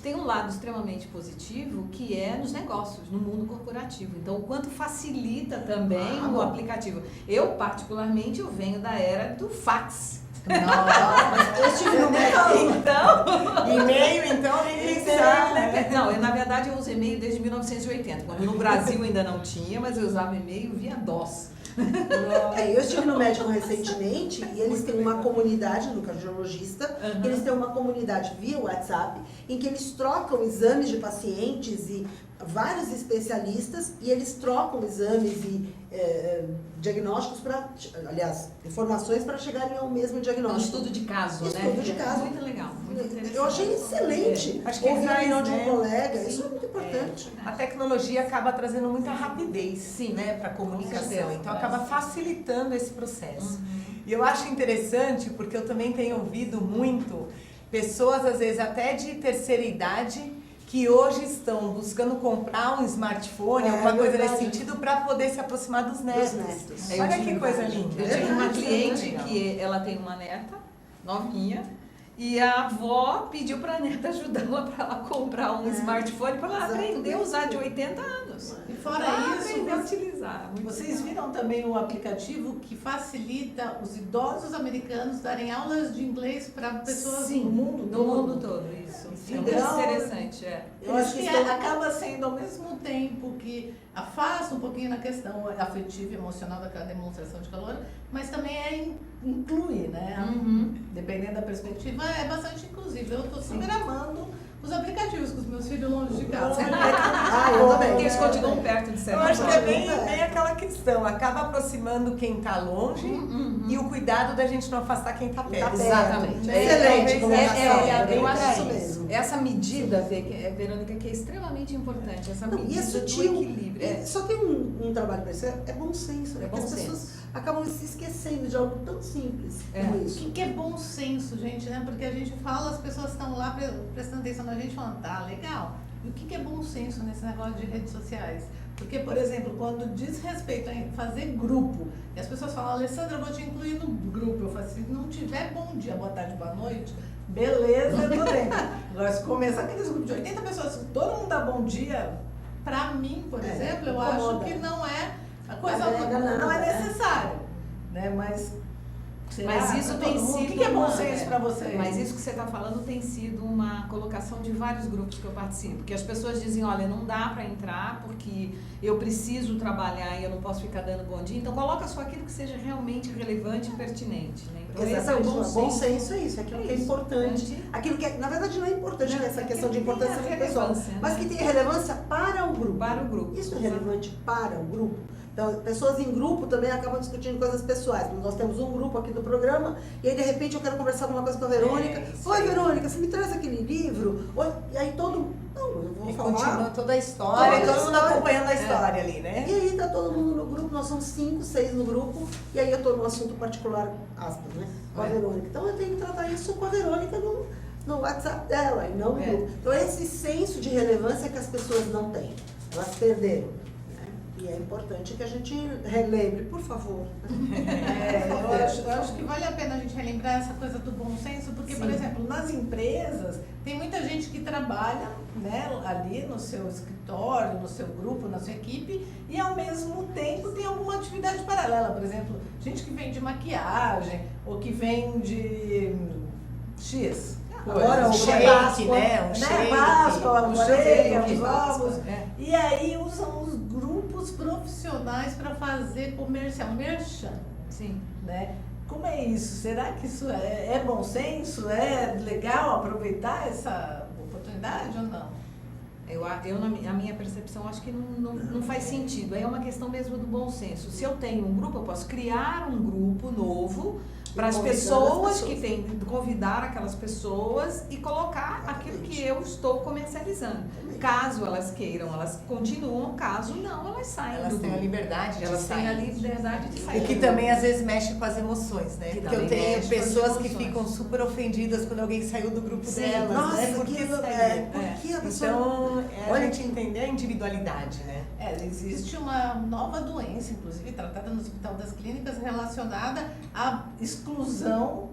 Tem um lado extremamente positivo que é nos negócios, no mundo corporativo. Então, o quanto facilita também o aplicativo. Eu, particularmente, eu venho da era do fax. Eu estive no e-mail. Então, e-mail, então, ninguém sabe. Não, na verdade eu uso e-mail desde 1980, quando no Brasil ainda não tinha, mas eu usava e-mail via DOS. Eu estive no médico recentemente e eles têm uma comunidade, no cardiologista, eles têm uma comunidade via WhatsApp em que eles trocam exames de pacientes e vários especialistas e eles trocam exames e diagnósticos informações para chegarem ao mesmo diagnóstico. Estudo de caso, né? Estudo de caso. Muito legal. Muito interessante. Eu achei excelente. Acho que ouvir a opinião de um né? colega, isso é muito importante. A tecnologia acaba trazendo muita rapidez, né, para a comunicação, então acaba facilitando esse processo. E eu acho interessante porque eu também tenho ouvido muito pessoas, às vezes até de terceira idade, que hoje estão buscando comprar um smartphone, alguma coisa nesse sentido, para poder se aproximar dos netos. Olha que coisa linda. Eu tive uma cliente que ela tem uma neta novinha e a avó pediu para a neta ajudá-la para ela comprar um smartphone para ela aprender a usar de 80 anos. E fora isso, aprender a utilizar. Vocês viram também o aplicativo que facilita os idosos americanos darem aulas de inglês para pessoas no mundo todo? No mundo todo, isso. É muito interessante, Eu acho que acaba sendo ao mesmo tempo que afasta um pouquinho na questão afetiva e emocional daquela demonstração de calor, mas também inclui, né? Dependendo da perspectiva, é bastante inclusivo. Eu estou super amando os aplicativos com os meus filhos longe de casa. Eu também. Porque eles continuam perto de Eu certa acho que forma. é bem aquela questão, acaba aproximando quem tá longe e o cuidado da gente não afastar quem tá perto. Exatamente. Excelente colocação. Eu acho isso isso mesmo. Essa medida, Verônica, que é extremamente importante. Essa Não, e medida é do sutil. equilíbrio. Só tem um trabalho para isso, é bom senso. É Porque bom as pessoas senso. acabam se esquecendo de algo tão simples como O isso. que é bom senso, gente, né? Porque a gente fala, as pessoas estão lá prestando atenção na gente, falando, tá, legal. E o que é bom senso nesse negócio de redes sociais? Porque, por exemplo, quando diz respeito a fazer grupo, e as pessoas falam, Alessandra, eu vou te incluir no grupo. Eu falo assim, se não tiver bom dia, boa tarde, boa noite, beleza, eu tô dentro. Agora, se começar aqueles grupos de 80 pessoas, se todo mundo dá bom dia, pra mim, por exemplo, eu acho que não é a coisa, não é necessário, né? Mas isso tem sido. O que é bom senso para você? Mas isso que você está falando tem sido uma colocação de vários grupos que eu participo. Que as pessoas dizem, olha, não dá para entrar porque eu preciso trabalhar e eu não posso ficar dando bom dia. Então coloca só aquilo que seja realmente relevante e pertinente. Né? Então, Exatamente, esse é o bom senso é isso, aquilo que é importante. Aquilo que é, na verdade, não é importante essa questão de importância do pessoal, mas que tem relevância para o grupo. Para o grupo. Isso é relevante para o grupo. Então, pessoas em grupo também acabam discutindo coisas pessoais. Nós temos um grupo aqui do programa e aí, de repente, eu quero conversar alguma coisa com a Verônica. Oi, Verônica, você me traz aquele livro? Oi, e aí todo... Não, eu vou falar. Continua toda a história, todo mundo acompanhando a história ali, né? E aí tá todo mundo no grupo, nós somos 5, 6 no grupo, e aí eu tô num assunto particular, aspas, né? Com a Verônica. Então eu tenho que tratar isso com a Verônica no WhatsApp dela, e não no grupo. Então esse senso de relevância que as pessoas não têm, elas perderam. E é importante que a gente relembre, por favor. Eu acho que vale a pena a gente relembrar essa coisa do bom senso, porque, por exemplo, nas empresas, tem muita gente que trabalha, né, ali no seu escritório, no seu grupo, na sua equipe, e ao mesmo tempo tem alguma atividade paralela. Por exemplo, gente que vende maquiagem, ou que vende X. Agora o shake, Páscoa, né? Páscoa, o shake, os Páscoa. ovos. E aí usam os grupos profissionais para fazer comercial, merchan. Sim. Né? Como é isso? Será que isso é bom senso? É legal aproveitar essa oportunidade ou não? A minha percepção, acho que não faz sentido. Aí é uma questão mesmo do bom senso. Se eu tenho um grupo, eu posso criar um grupo novo para as pessoas que têm, convidar aquelas pessoas e colocar aquilo que eu estou comercializando. Caso elas queiram, elas continuam, caso não, elas saem. Elas têm a liberdade de Elas sair. têm a liberdade de sair. E que também às vezes mexe com as emoções, né? Que Porque eu também tenho mexe com as pessoas que emoções. ficam super ofendidas quando alguém saiu do grupo Sim, delas, nossa, né? Por que aquilo, saiu? por que a pessoa... Então, a Olha gente entender a individualidade, né? Existe uma nova doença, inclusive tratada no Hospital das Clínicas, relacionada à exclusão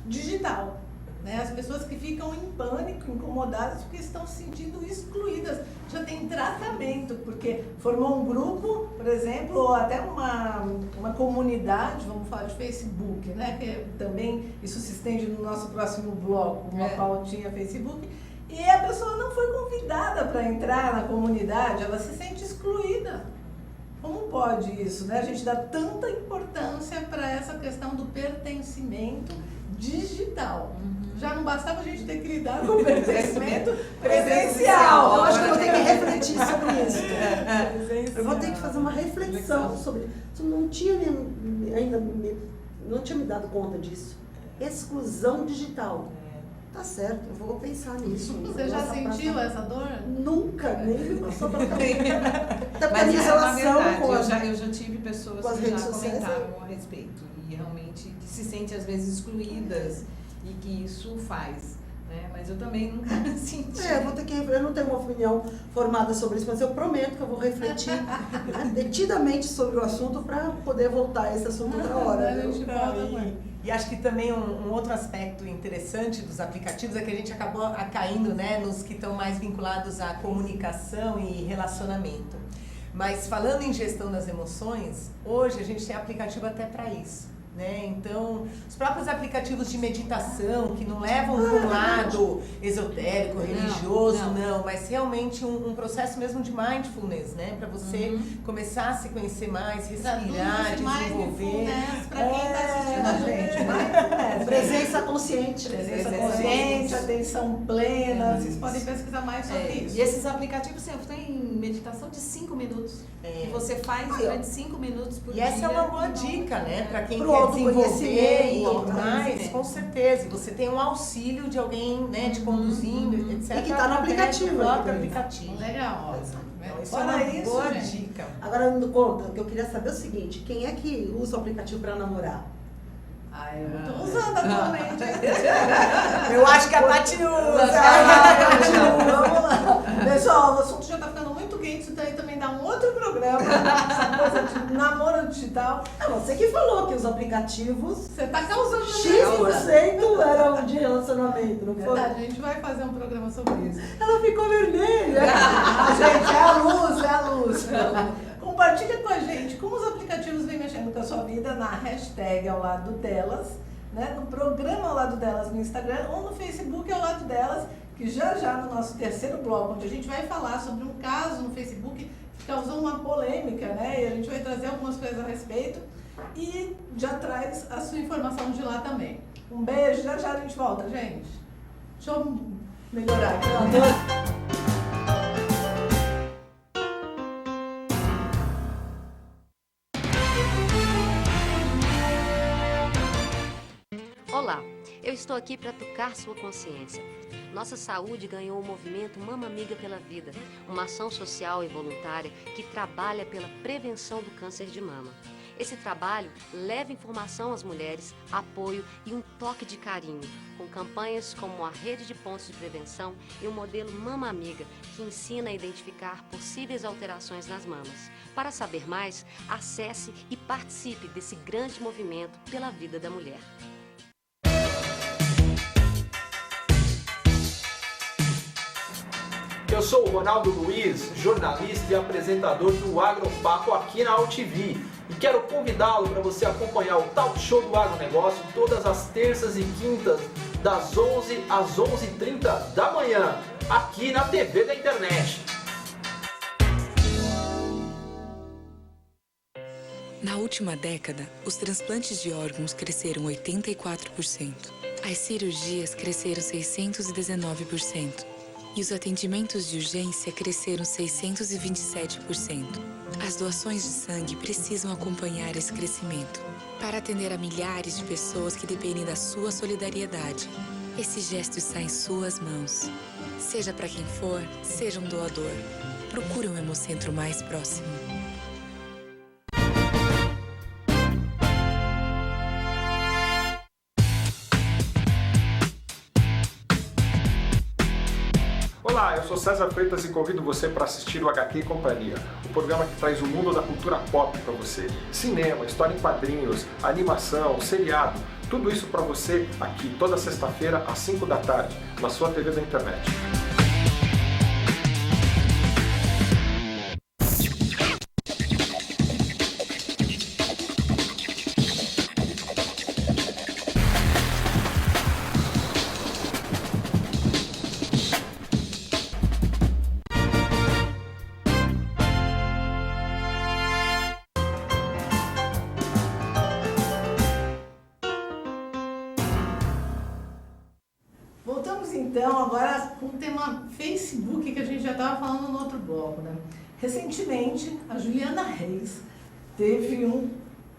digital. Né? As pessoas que ficam em pânico, incomodadas, porque estão se sentindo excluídas. Já tem tratamento, porque formou um grupo, por exemplo, ou até uma comunidade, vamos falar de Facebook, né? Que também isso se estende no nosso próximo bloco, uma pautinha Facebook. E a pessoa não foi convidada para entrar na comunidade, ela se sente excluída. Como pode isso, né? A gente dá tanta importância para essa questão do pertencimento digital. Já não bastava a gente ter que lidar com o pertencimento presencial. Eu acho que eu vou ter que refletir sobre isso. Eu vou ter que fazer uma reflexão sobre isso. Não tinha não tinha me dado conta disso. Exclusão digital. Tá certo, eu vou pensar nisso. Você já sentiu essa dor? Nunca, nem me passou pela cabeça. Até porque a Mas minha isso é uma relação verdade. com Eu já tive pessoas com as que já redes sociais, comentaram a respeito e realmente que se sentem às vezes excluídas e que isso faz. Né? Mas eu também nunca senti. Eu não tenho uma opinião formada sobre isso, mas eu prometo que eu vou refletir detidamente sobre o assunto para poder voltar a esse assunto outra hora. E acho que também um outro aspecto interessante dos aplicativos é que a gente acabou caindo, né, nos que estão mais vinculados à comunicação e relacionamento. Mas falando em gestão das emoções, hoje a gente tem aplicativo até para isso. Né? Então, os próprios aplicativos de meditação, que não levam para um lado esotérico, religioso, não, mas realmente um processo mesmo de mindfulness, né? Para você começar a se conhecer mais, respirar, desenvolver. Para quem está assistindo a gente, mindfulness. Presença consciente. Presença consciente, atenção plena. Vocês podem pesquisar mais sobre isso. E esses aplicativos sempre têm meditação de 5 minutos. Que você faz durante 5 minutos por E dia. essa é uma boa dica, né? Para quem Pro quer autoconhecimento, desenvolver e autoconhecimento. mais, com certeza. E você tem um auxílio de alguém, né, te conduzindo, etc. E que tá no aplicativo, No próprio né? aplicativo. Legal. Então, isso é Fora uma isso, boa gente. dica. Agora, me conta, que eu queria saber o seguinte, quem é que usa o aplicativo para namorar? Eu tô usando atualmente. Eu acho que a Tati usa. Vamos lá. Pessoal, o assunto já tá ficando muito quente, isso daí também dá um outro programa. Essa coisa de namoro digital. É você que falou que os aplicativos, Você tá causando X% eram de relacionamento, não foi? Verdade, a gente vai fazer um programa sobre isso. Ela ficou vermelha. Gente, é a luz, é a luz. Compartilha com a gente como os aplicativos vêm mexendo com a sua vida na hashtag ao lado delas, né? No programa ao lado delas no Instagram ou no Facebook ao lado delas, que já no nosso terceiro bloco, onde a gente vai falar sobre um caso no Facebook que causou uma polêmica, né? E a gente vai trazer algumas coisas a respeito e já traz a sua informação de lá também. Um beijo, já a gente volta, gente. Deixa eu melhorar aqui, ó. Olá, eu estou aqui para tocar sua consciência. Nossa saúde ganhou o movimento Mama Amiga pela Vida, uma ação social e voluntária que trabalha pela prevenção do câncer de mama. Esse trabalho leva informação às mulheres, apoio e um toque de carinho, com campanhas como a Rede de Pontos de Prevenção e o modelo Mama Amiga, que ensina a identificar possíveis alterações nas mamas. Para saber mais, acesse e participe desse grande movimento pela vida da mulher. Eu sou o Ronaldo Luiz, jornalista e apresentador do Agropapo aqui na UTV. E quero convidá-lo para você acompanhar o Talk Show do Agronegócio todas as terças e quintas, das 11 às 11h30 da manhã, aqui na TV da internet. Na última década, os transplantes de órgãos cresceram 84%. As cirurgias cresceram 619%. E os atendimentos de urgência cresceram 627%. As doações de sangue precisam acompanhar esse crescimento para atender a milhares de pessoas que dependem da sua solidariedade. Esse gesto está em suas mãos. Seja para quem for, seja um doador. Procure um Hemocentro mais próximo. Olá, eu sou César Freitas e convido você para assistir o HQ e Companhia, o programa que traz o mundo da cultura pop para você. Cinema, história em quadrinhos, animação, seriado, tudo isso para você aqui toda sexta-feira às 5 da tarde, na sua TV da internet. Voltamos então agora com o tema Facebook que a gente já estava falando no outro bloco, né? Recentemente, a Juliana Reis teve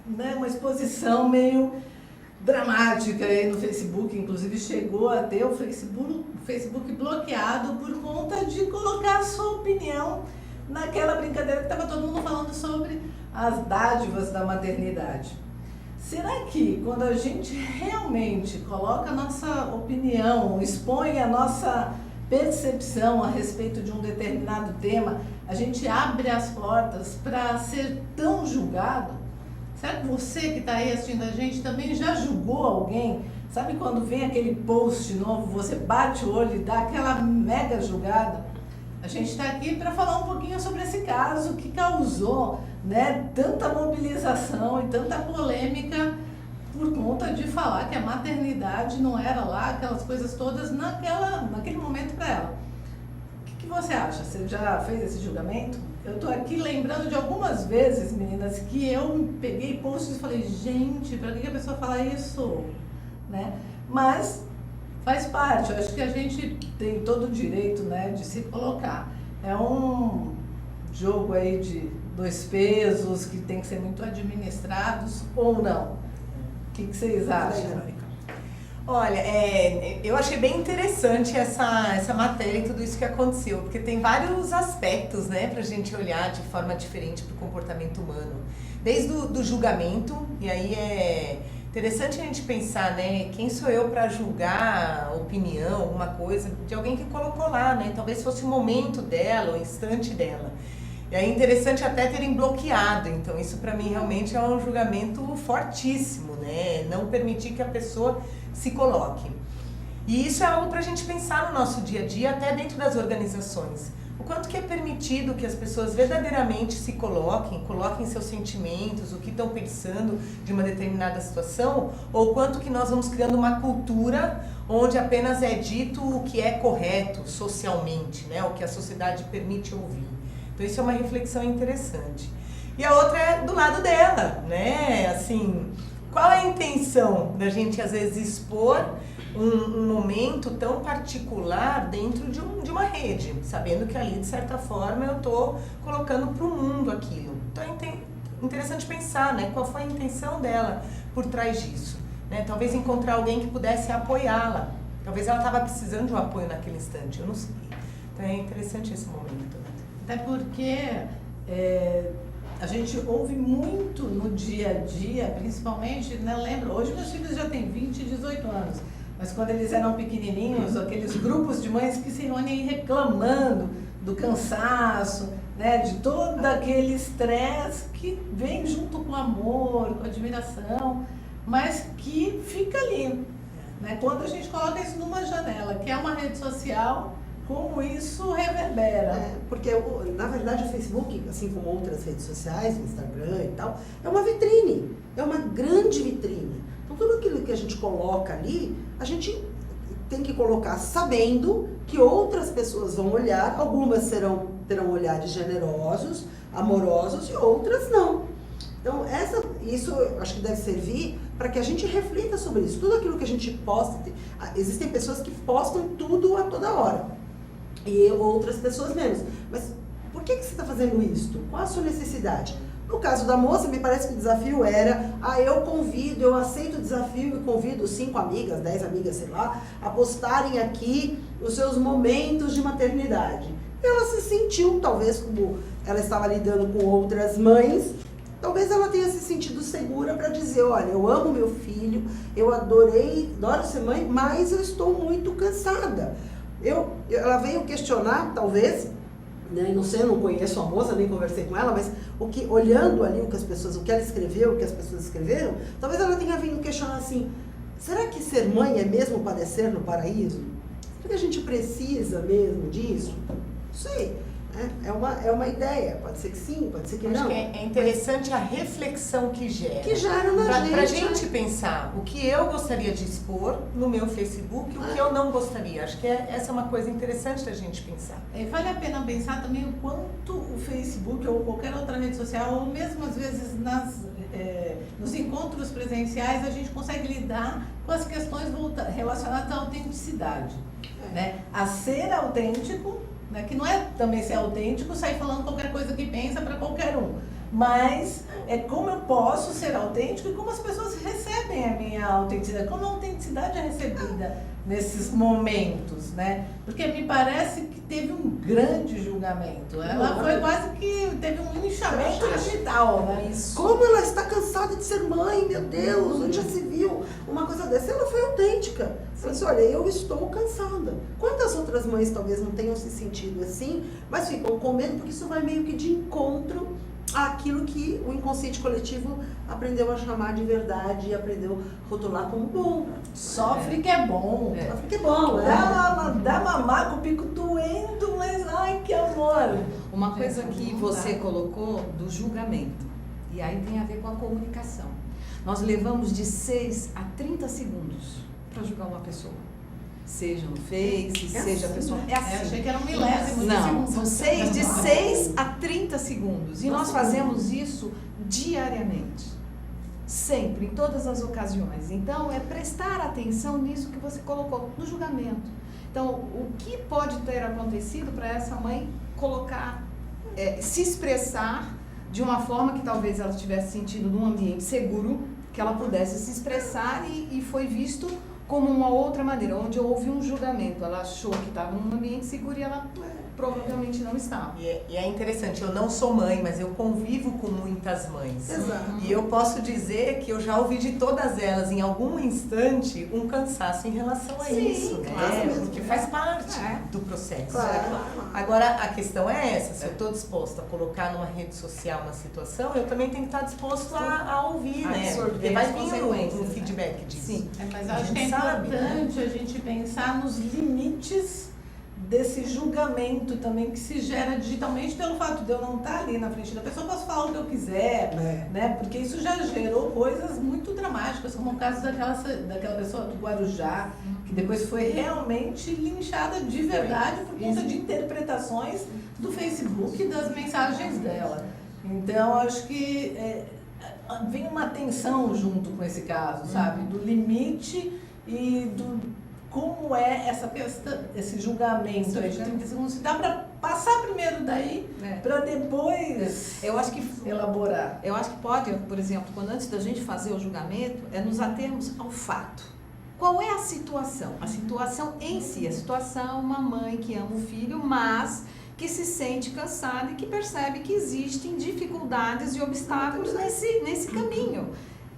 uma exposição meio dramática aí no Facebook, inclusive chegou a ter o Facebook bloqueado por conta de colocar a sua opinião naquela brincadeira que estava todo mundo falando sobre as dádivas da maternidade. Será que quando a gente realmente coloca a nossa opinião, expõe a nossa percepção a respeito de um determinado tema, a gente abre as portas para ser tão julgado? Será que você que está aí assistindo a gente também já julgou alguém? Sabe quando vem aquele post novo, você bate o olho e dá aquela mega julgada? A gente está aqui para falar um pouquinho sobre esse caso que causou, né, tanta mobilização e tanta polêmica por conta de falar que a maternidade não era lá, aquelas coisas todas naquele momento para ela. O que você acha? Você já fez esse julgamento? Eu estou aqui lembrando de algumas vezes, meninas, que eu peguei posts e falei, gente, para que a pessoa fala isso? né? Mas faz parte, eu acho que a gente tem todo o direito, né, de se colocar. É um jogo aí de dois pesos que tem que ser muito administrados ou não. O que vocês acham? Olha, eu achei bem interessante essa matéria e tudo isso que aconteceu, porque tem vários aspectos, né, pra gente olhar de forma diferente pro comportamento humano. Desde do julgamento, e aí é interessante a gente pensar, né, quem sou eu para julgar a opinião, alguma coisa, de alguém que colocou lá, né, talvez fosse o momento dela, o instante dela. E aí é interessante até terem bloqueado, então isso para mim realmente é um julgamento fortíssimo, né, não permitir que a pessoa se coloque. E isso é algo para a gente pensar no nosso dia a dia, até dentro das organizações. O quanto que é permitido que as pessoas verdadeiramente se coloquem seus sentimentos, o que estão pensando de uma determinada situação, ou quanto que nós vamos criando uma cultura onde apenas é dito o que é correto socialmente, né, o que a sociedade permite ouvir. Então isso é uma reflexão interessante. E a outra é do lado dela, né, assim, qual é a intenção da gente às vezes expor um momento tão particular dentro de uma rede, sabendo que ali, de certa forma, eu estou colocando para o mundo aquilo. Então é interessante pensar, né, qual foi a intenção dela por trás disso. Né? Talvez encontrar alguém que pudesse apoiá-la. Talvez ela estava precisando de um apoio naquele instante, eu não sei. Então é interessante esse momento. Até porque a gente ouve muito no dia a dia, principalmente, né, lembro, hoje meus filhos já têm 20 e 18 anos. Mas quando eles eram pequenininhos, aqueles grupos de mães que se reúnem reclamando do cansaço, né, de todo aquele estresse que vem junto com amor, com admiração, mas que fica ali. Né? Quando a gente coloca isso numa janela, que é uma rede social, como isso reverbera. Porque, na verdade, o Facebook, assim como outras redes sociais, o Instagram e tal, é uma vitrine, é uma grande vitrine. Então, tudo aquilo que a gente coloca ali, a gente tem que colocar sabendo que outras pessoas vão olhar, algumas terão olhares generosos, amorosos, e outras não. Então, isso eu acho que deve servir para que a gente reflita sobre isso. Tudo aquilo que a gente posta, existem pessoas que postam tudo a toda hora, e outras pessoas menos. Mas por que você está fazendo isso? Qual a sua necessidade? No caso da moça, me parece que o desafio era, eu aceito o desafio e convido 5 amigas, 10 amigas, sei lá, a postarem aqui os seus momentos de maternidade. E ela se sentiu, talvez como ela estava lidando com outras mães, talvez ela tenha se sentido segura para dizer, olha, eu amo meu filho, eu adoro ser mãe, mas eu estou muito cansada. Ela veio questionar, talvez, né, não sei, eu não conheço a moça, nem conversei com ela, mas olhando ali o que ela escreveu, o que as pessoas escreveram, talvez ela tenha vindo questionar assim, será que ser mãe é mesmo padecer no paraíso? Será que a gente precisa mesmo disso? Não sei. É uma ideia, pode ser que sim, pode ser que não. Acho que é interessante a reflexão que gera. Que gera na gente. Pra gente pensar o que eu gostaria de expor no meu Facebook e o que eu não gostaria. Acho que essa é uma coisa interessante da gente pensar. Vale a pena pensar também o quanto o Facebook ou qualquer outra rede social, ou mesmo às vezes nos encontros presenciais, a gente consegue lidar com as questões relacionadas à autenticidade. Né? A ser autêntico, né, que não é também ser autêntico, sair falando qualquer coisa que pensa para qualquer um, mas é como eu posso ser autêntico e como as pessoas recebem a minha autenticidade, como a autenticidade é recebida nesses momentos, né? Porque me parece que teve um grande julgamento, ela foi quase que teve um linchamento digital, né? Como ela está cansada de ser mãe, meu Deus, onde já se viu uma coisa dessa? Ela foi autêntica. Ela disse, olha, eu estou cansada. Quantas outras mães talvez não tenham se sentido assim, mas ficam com medo porque isso vai meio que de encontro àquilo que o inconsciente coletivo aprendeu a chamar de verdade e aprendeu a rotular como bom. Sofre que é bom. Sofre que é bom, Dá mamar com o pico doendo, mas ai que amor. Uma coisa que você colocou do julgamento, e aí tem a ver com a comunicação. Nós levamos de 6 a 30 segundos para julgar uma pessoa. Seja no Face, seja a pessoa... É assim. Eu achei que era um milésimo de segundo. segundo. São de 6 a 30 segundos. E nós fazemos isso diariamente. Sempre, em todas as ocasiões. Então, é prestar atenção nisso que você colocou, no julgamento. Então, o que pode ter acontecido para essa mãe colocar, se expressar de uma forma que talvez ela estivesse sentindo num ambiente seguro, que ela pudesse se expressar e foi visto como uma outra maneira, onde houve um julgamento. Ela achou que estava num ambiente seguro e ela provavelmente não estava. E é interessante, eu não sou mãe, mas eu convivo com muitas mães. Exato. E eu posso dizer que eu já ouvi de todas elas, em algum instante, um cansaço em relação a isso, claro, né? Porque faz parte do processo. Claro. Agora, a questão é essa, se eu estou disposta a colocar numa rede social uma situação, eu também tenho que estar disposto a ouvir, né? Absorver Vai as vir consequências, um feedback disso. Sim. Mas A acho que é gente sabe, importante a gente pensar nos limites desse julgamento também que se gera digitalmente pelo fato de eu não estar ali na frente da pessoa, eu posso falar o que eu quiser, né? Porque isso já gerou coisas muito dramáticas, como o caso daquela pessoa do Guarujá, que depois foi realmente linchada de verdade por conta de interpretações do Facebook e das mensagens dela. Então, acho que vem uma tensão junto com esse caso, sabe? Do limite e do como é essa questão, esse julgamento aí de 30 segundos. Dá para passar primeiro daí, para depois elaborar. Eu acho que pode, por exemplo, quando antes da gente fazer o julgamento, nos atermos ao fato. Qual é a situação? A situação em si. A situação é uma mãe que ama o filho, mas que se sente cansada e que percebe que existem dificuldades e obstáculos nesse caminho.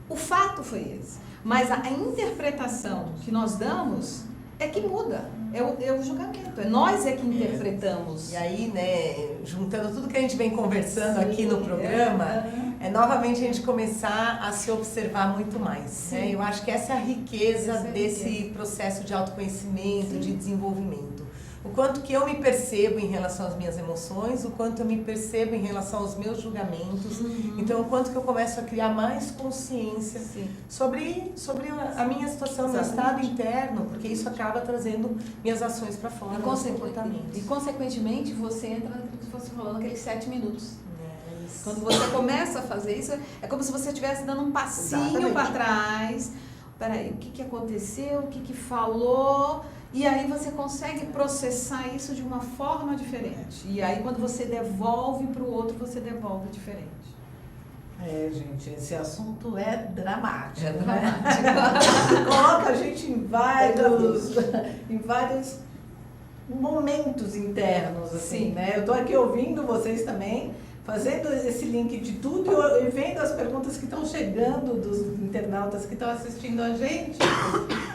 O fato foi esse. Mas a interpretação que nós damos é que muda, é o julgamento, nós que interpretamos. E aí, né, juntando tudo que a gente vem conversando aqui no programa, novamente a gente começar a se observar muito mais. Né? Eu acho que essa é a riqueza desse processo de autoconhecimento, de desenvolvimento. O quanto que eu me percebo em relação às minhas emoções, o quanto eu me percebo em relação aos meus julgamentos. Então, o quanto que eu começo a criar mais consciência sobre a minha situação, meu estado interno, porque isso acaba trazendo minhas ações para fora, meus comportamentos. E, consequentemente, você entra naquilo que você falou, naqueles 7 minutos. Quando você começa a fazer isso, é como se você estivesse dando um passinho para trás. Peraí, o que aconteceu, o que falou... E aí você consegue processar isso de uma forma diferente. E aí quando você devolve para o outro, você devolve diferente. Gente, esse assunto é dramático. É dramático. Coloca a gente em vários momentos internos, assim, né? Eu tô aqui ouvindo vocês também, fazendo esse link de tudo e vendo as perguntas que estão chegando dos internautas que estão assistindo a gente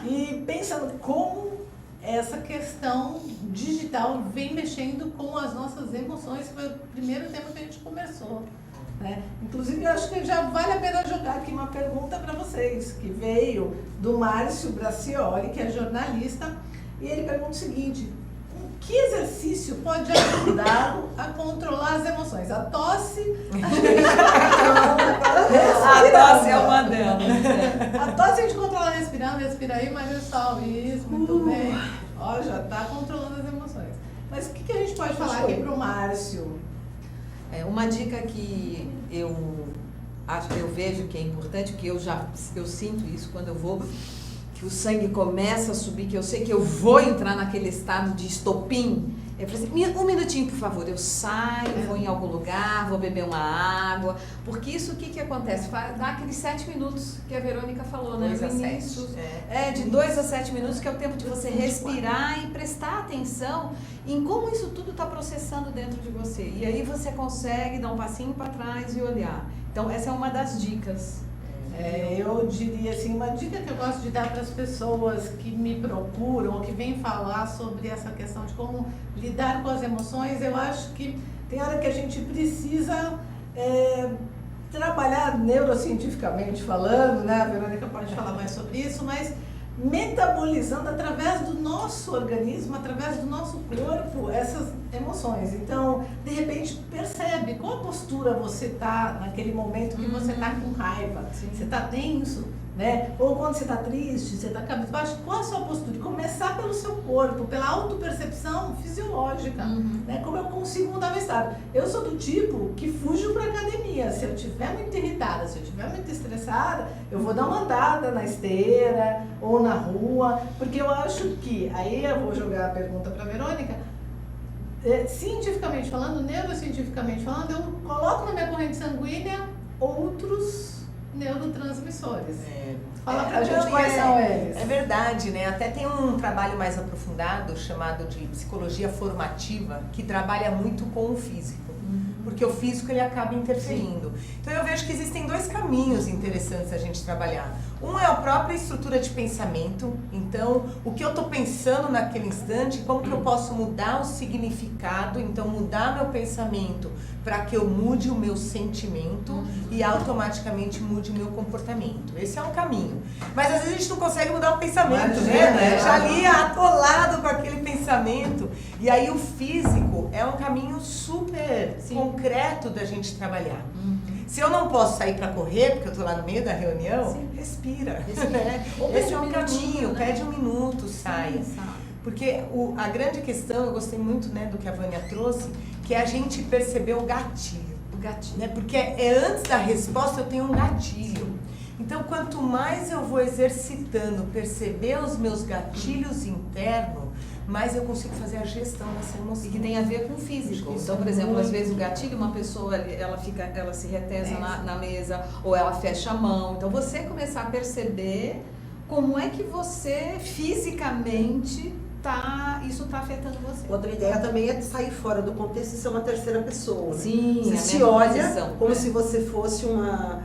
e pensando como essa questão digital vem mexendo com as nossas emoções, que foi o primeiro tema que a gente conversou. Né? Inclusive, eu acho que já vale a pena jogar aqui uma pergunta para vocês, que veio do Márcio Bracioli, que é jornalista, e ele pergunta o seguinte: que exercício pode ajudá-lo a controlar as emoções? A tosse... A tosse é uma delas. A tosse a gente controla respirando, respira aí, mas é só isso, muito bem. Ó, já está controlando as emoções. Mas o que a gente pode falar aqui para o Márcio? Uma dica que eu vejo que é importante, que eu sinto isso quando eu vou... o sangue começa a subir, que eu sei que eu vou entrar naquele estado de estopim, eu falei assim, um minutinho, por favor, eu saio, vou em algum lugar, vou beber uma água, porque isso o que acontece? Dá aqueles 7 minutos que a Verônica falou, né? No início. De 2 a 7 minutos, que é o tempo de você respirar e prestar atenção em como isso tudo está processando dentro de você. E aí você consegue dar um passinho para trás e olhar. Então, essa é uma das dicas. Eu diria assim, uma dica que eu gosto de dar para as pessoas que me procuram ou que vêm falar sobre essa questão de como lidar com as emoções, eu acho que tem hora que a gente precisa trabalhar neurocientificamente falando, né? A Verônica pode falar mais sobre isso, mas metabolizando através do nosso organismo, através do nosso corpo, essas emoções. Então, de repente, percebe qual postura você está naquele momento que você está com raiva. Você está tenso? né? Ou quando você está triste, você está cabisbaixo, qual a sua postura? Começar pelo seu corpo, pela autopercepção fisiológica, né? Como eu consigo mudar meu estado. Eu sou do tipo que fujo para academia. Se eu estiver muito irritada, se eu estiver muito estressada, eu vou dar uma andada na esteira ou na rua, porque eu acho que, aí eu vou jogar a pergunta para a Verônica, cientificamente falando, neurocientificamente falando, eu coloco na minha corrente sanguínea outros neurotransmissores. Fala pra gente quais são eles. É verdade, né? Até tem um trabalho mais aprofundado chamado de psicologia formativa, que trabalha muito com o físico. Porque o físico ele acaba interferindo. Então eu vejo que existem dois caminhos interessantes a gente trabalhar. Um é a própria estrutura de pensamento. Então, o que eu estou pensando naquele instante, como que eu posso mudar o significado, então mudar meu pensamento para que eu mude o meu sentimento e automaticamente mude o meu comportamento. Esse é um caminho. Mas às vezes a gente não consegue mudar o pensamento, né? Já ali atolado com aquele pensamento. E aí o físico é um caminho super concreto da gente trabalhar. Se eu não posso sair para correr, porque eu estou lá no meio da reunião, respira. Né? Esse é um caminho, pede um minuto, saia. Porque a grande questão, eu gostei muito, né, do que a Vânia trouxe, que é a gente perceber o gatilho. O gatilho. Né? Porque antes da resposta eu tenho um gatilho. Então, quanto mais eu vou exercitando, perceber os meus gatilhos internos, mais eu consigo fazer a gestão dessa emoção. E que tem a ver com o físico. Então, por exemplo, às vezes o gatilho, uma pessoa, ela se retesa na mesa, ou ela fecha a mão. Então, você começar a perceber como é que você fisicamente isso está afetando você. Outra ideia também é sair fora do contexto e ser uma terceira pessoa. Sim, você se olha como se você fosse uma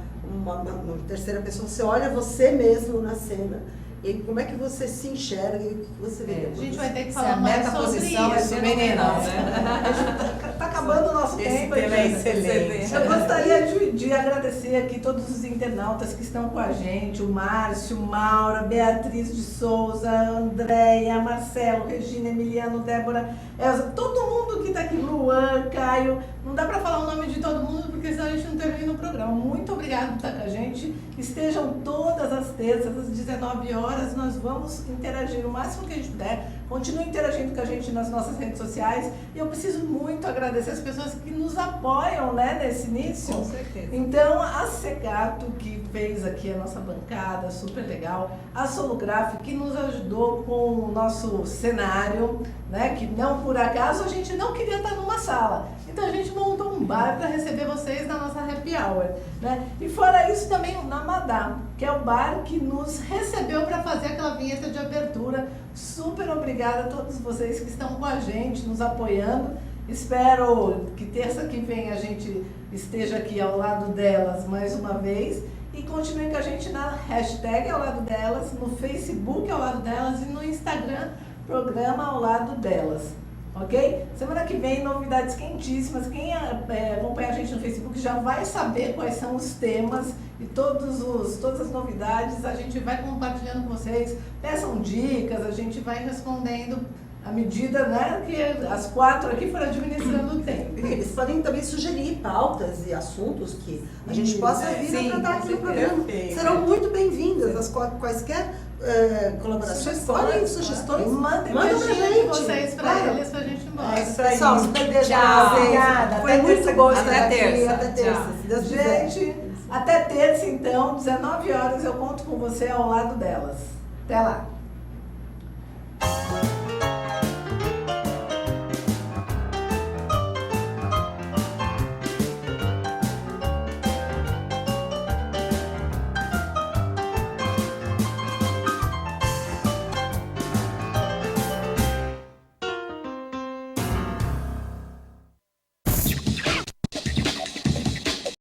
terceira pessoa, você olha você mesmo na cena. E como é que você se enxerga e o que você vê? A gente vai ter que falar mais sobre isso. É fenomenal, né? Está acabando o nosso tempo. Esse tema é excelente. Eu gostaria de agradecer aqui todos os internautas que estão com a gente, o Márcio, Maura, Beatriz de Souza, Andréia, Marcelo, Regina, Emiliano, Débora, Elza, todo mundo que está aqui, Luan, Caio. Não dá para falar o nome de todo mundo, porque senão a gente não termina o programa. Muito obrigada por estar com a gente. Estejam todas as terças, às 19 horas, nós vamos interagir o máximo que a gente puder. Continue interagindo com a gente nas nossas redes sociais. E eu preciso muito agradecer as pessoas que nos apoiam, né, nesse início. Com certeza. Então, a Segato, que fez aqui a nossa bancada, super legal. A Solograf, que nos ajudou com o nosso cenário, né, que não por acaso a gente não queria estar numa sala. Então a gente montou um bar para receber vocês na nossa happy hour, né? E fora isso também o Namadá, que é o bar que nos recebeu para fazer aquela vinheta de abertura. Super obrigada a todos vocês que estão com a gente, nos apoiando. Espero que terça que vem a gente esteja aqui ao lado delas mais uma vez. E continuem com a gente na hashtag ao lado delas, no Facebook ao lado delas e no Instagram, programa ao lado delas. Ok? Semana que vem, novidades quentíssimas. Quem acompanha a gente no Facebook já vai saber quais são os temas e todas as novidades. A gente vai compartilhando com vocês. Peçam dicas, a gente vai respondendo à medida, né, que as 4 aqui foram administrando o tempo. Eles podem também sugerir pautas e assuntos que a gente possa vir a tratar aqui no programa. Serão muito bem-vindas as quaisquer colaborações, podem sugestões, mandem pra gente. Vocês pra eles pra gente ir embora. Pessoal, super beijo. Obrigada. Foi muito bom estar até aqui. terça. Até terça, se Deus quiser. Gente, até terça então, 19 horas eu conto com você ao lado delas. Até lá.